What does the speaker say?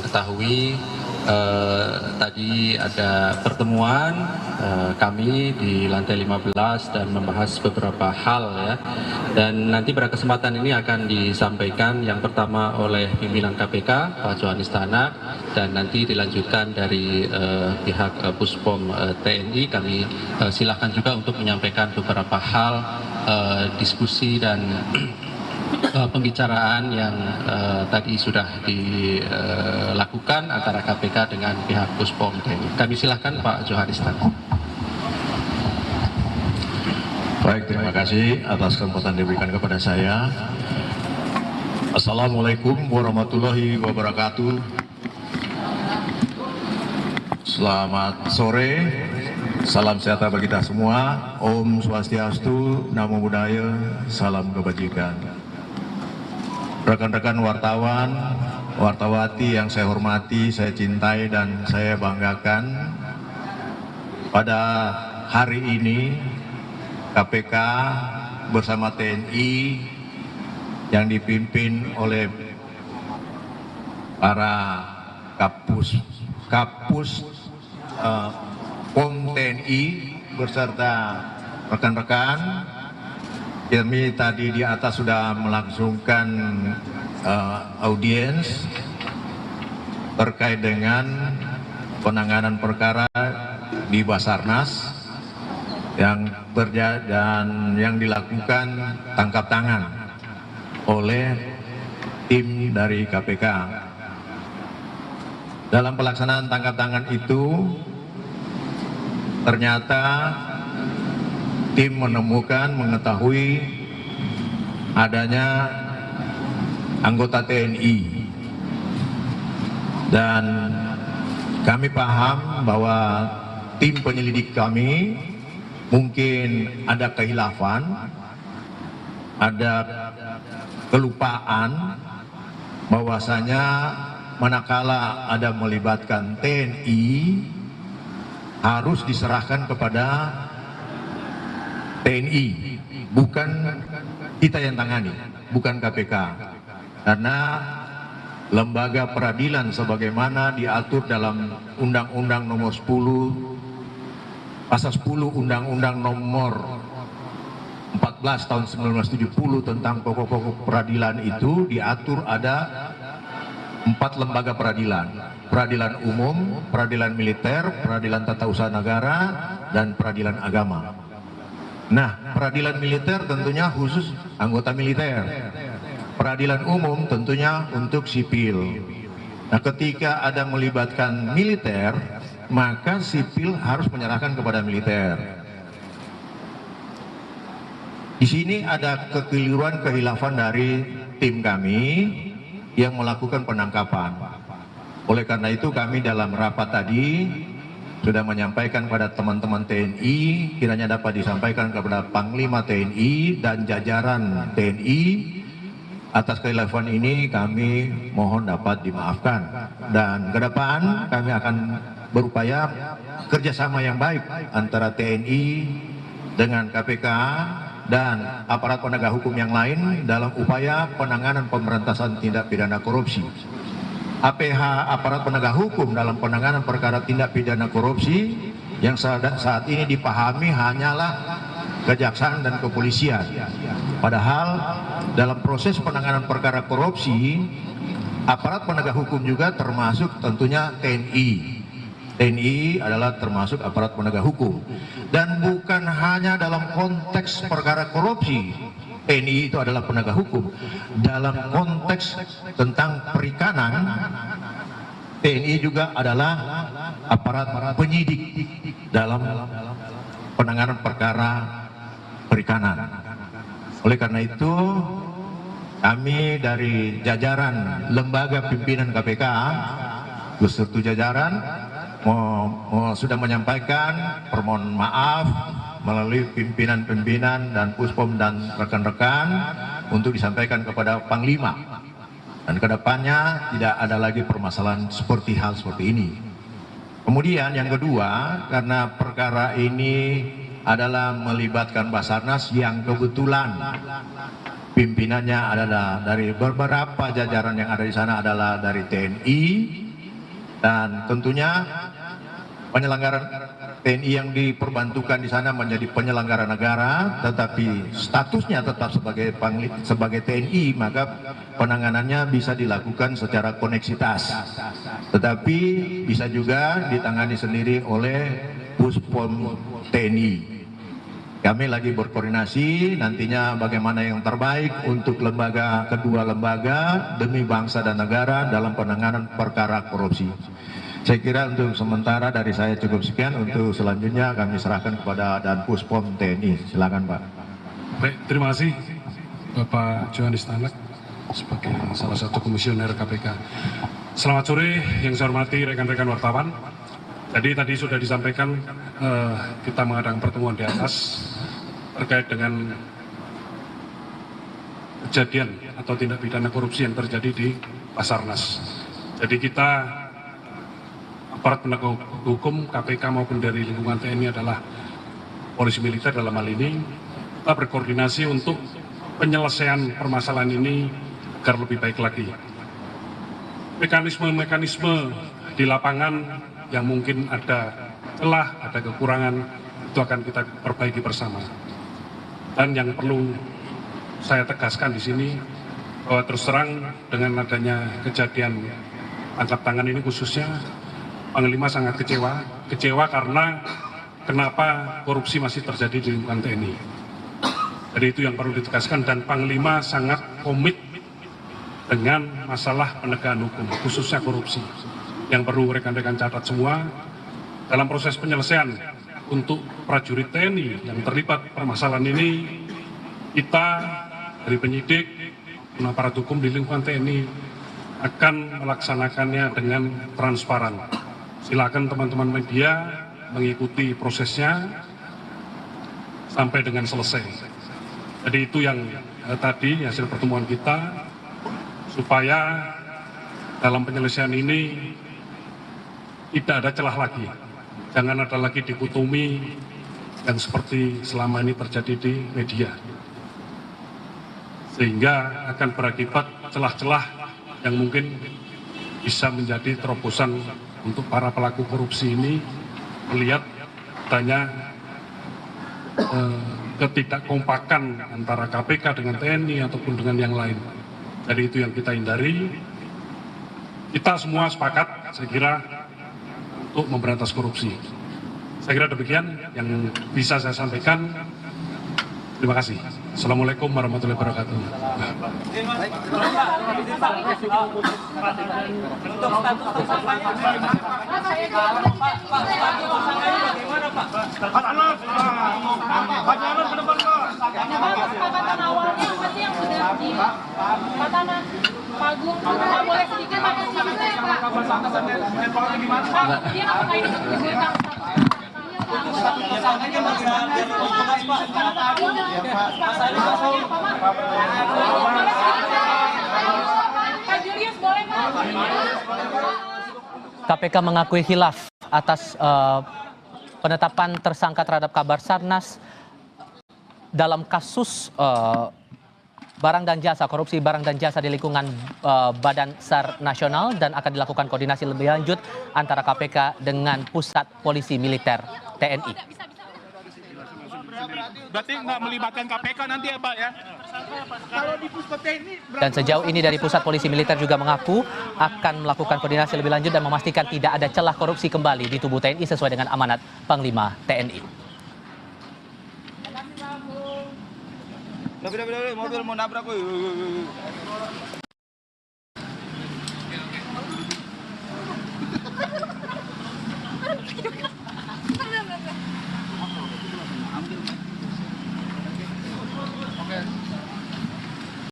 Ketahui tadi ada pertemuan kami di lantai 15 dan membahas beberapa hal ya. Dan nanti pada kesempatan ini akan disampaikan yang pertama oleh pimpinan KPK Pak Johanis Tanak, dan nanti dilanjutkan dari pihak Puspom TNI. Kami silahkan juga untuk menyampaikan beberapa hal diskusi dan pembicaraan yang tadi sudah dilakukan antara KPK dengan pihak Puspom TNI. Kami silahkan Pak Johanis Tanak. Baik, terima kasih atas kesempatan diberikan kepada saya. Assalamualaikum warahmatullahi wabarakatuh. Selamat sore, salam sejahtera bagi kita semua. Om Swastiastu, Namo Buddhaya, salam kebajikan. Rekan-rekan wartawan, wartawati yang saya hormati, saya cintai dan saya banggakan, pada hari ini KPK bersama TNI yang dipimpin oleh para Kapus POM TNI beserta rekan-rekan. Kami tadi di atas sudah melangsungkan audiens terkait dengan penanganan perkara di Basarnas yang dan yang dilakukan tangkap tangan oleh tim dari KPK. Dalam pelaksanaan tangkap tangan itu ternyata tim mengetahui adanya anggota TNI, dan kami paham bahwa tim penyelidik kami mungkin ada khilafan, ada kelupaan bahwasanya manakala ada melibatkan TNI harus diserahkan kepada TNI, bukan kita yang tangani, bukan KPK. Karena lembaga peradilan sebagaimana diatur dalam Undang-Undang Nomor 10, Pasal 10 Undang-Undang Nomor 14 tahun 1970 tentang pokok-pokok peradilan itu diatur ada 4 lembaga peradilan: peradilan umum, peradilan militer, peradilan tata usaha negara, dan peradilan agama. Nah, peradilan militer tentunya khusus anggota militer. Peradilan umum tentunya untuk sipil. Nah, ketika ada melibatkan militer, maka sipil harus menyerahkan kepada militer. Di sini ada kekeliruan kehilafan dari tim kami yang melakukan penangkapan. Oleh karena itu kami dalam rapat tadi sudah menyampaikan pada teman-teman TNI, kiranya dapat disampaikan kepada Panglima TNI dan jajaran TNI. Atas kekhilafan ini kami mohon dapat dimaafkan, dan ke depan kami akan berupaya kerjasama yang baik antara TNI dengan KPK dan aparat penegak hukum yang lain dalam upaya penanganan pemberantasan tindak pidana korupsi. APH, aparat penegak hukum, dalam penanganan perkara tindak pidana korupsi yang saat ini dipahami hanyalah kejaksaan dan kepolisian. Padahal dalam proses penanganan perkara korupsi, aparat penegak hukum juga termasuk tentunya TNI. TNI adalah termasuk aparat penegak hukum, dan bukan hanya dalam konteks perkara korupsi. TNI itu adalah penegak hukum. Dalam konteks tentang perikanan, TNI juga adalah aparat penyidik dalam penanganan perkara perikanan. Oleh karena itu, kami dari jajaran lembaga pimpinan KPK beserta jajaran sudah menyampaikan permohonan maaf melalui pimpinan-pimpinan dan Puspom dan rekan-rekan untuk disampaikan kepada Panglima, dan kedepannya tidak ada lagi permasalahan seperti hal seperti ini. Kemudian yang kedua, karena perkara ini adalah melibatkan Basarnas yang kebetulan pimpinannya adalah dari beberapa jajaran yang ada di sana adalah dari TNI, Dan tentunya penyelenggaraan TNI yang diperbantukan di sana menjadi penyelenggara negara, tetapi statusnya tetap sebagai TNI, maka penanganannya bisa dilakukan secara koneksitas. Tetapi bisa juga ditangani sendiri oleh Puspom TNI. Kami lagi berkoordinasi nantinya bagaimana yang terbaik untuk kedua lembaga demi bangsa dan negara dalam penanganan perkara korupsi. Saya kira untuk sementara dari saya cukup sekian. Untuk selanjutnya kami serahkan kepada Dan Puspom TNI. Silakan Pak. Baik, terima kasih Bapak Johanis Tanak sebagai salah satu komisioner KPK. Selamat sore yang saya hormati rekan-rekan wartawan. Jadi tadi sudah disampaikan kita mengadakan pertemuan di atas terkait dengan kejadian atau tindak pidana korupsi yang terjadi di Basarnas. Jadi kita aparat penegak hukum KPK maupun dari lingkungan TNI adalah polisi militer dalam hal ini, kita berkoordinasi untuk penyelesaian permasalahan ini agar lebih baik lagi. Mekanisme-mekanisme di lapangan yang mungkin ada celah, ada kekurangan, itu akan kita perbaiki bersama. Dan yang perlu saya tegaskan di sini, bahwa terus terang dengan adanya kejadian tangkap tangan ini khususnya, Panglima sangat kecewa karena kenapa korupsi masih terjadi di lingkungan TNI. Jadi itu yang perlu ditegaskan, dan Panglima sangat komit dengan masalah penegakan hukum, khususnya korupsi. Yang perlu rekan-rekan catat semua, dalam proses penyelesaian untuk prajurit TNI yang terlibat permasalahan ini, kita dari penyidik, aparat hukum di lingkungan TNI akan melaksanakannya dengan transparan. Silakan teman-teman media mengikuti prosesnya sampai dengan selesai. Jadi itu yang tadi hasil pertemuan kita, supaya dalam penyelesaian ini tidak ada celah lagi. Jangan ada lagi dikotomi yang seperti selama ini terjadi di media. Sehingga akan berakibat celah-celah yang mungkin bisa menjadi terobosan untuk para pelaku korupsi ini melihat adanya ketidakkompakan antara KPK dengan TNI ataupun dengan yang lain. Jadi itu yang kita hindari. Kita semua sepakat, saya kira, untuk memberantas korupsi. Saya kira demikian yang bisa saya sampaikan. Terima kasih. Assalamualaikum warahmatullahi wabarakatuh. Boleh sedikit pakai sedikit ya Pak. Dia apakah ini diberikan KPK mengakui khilaf atas penetapan tersangka terhadap Basarnas dalam kasus barang dan jasa, korupsi barang dan jasa di lingkungan Badan SAR Nasional, dan akan dilakukan koordinasi lebih lanjut antara KPK dengan Pusat Polisi Militer TNI. Berarti nggak melibatkan KPK nanti ya Pak ya? Kalau di Puspom TNI... Dan sejauh ini dari Pusat Polisi Militer juga mengaku akan melakukan koordinasi lebih lanjut dan memastikan tidak ada celah korupsi kembali di tubuh TNI sesuai dengan amanat Panglima TNI. Mobil mau nabrak.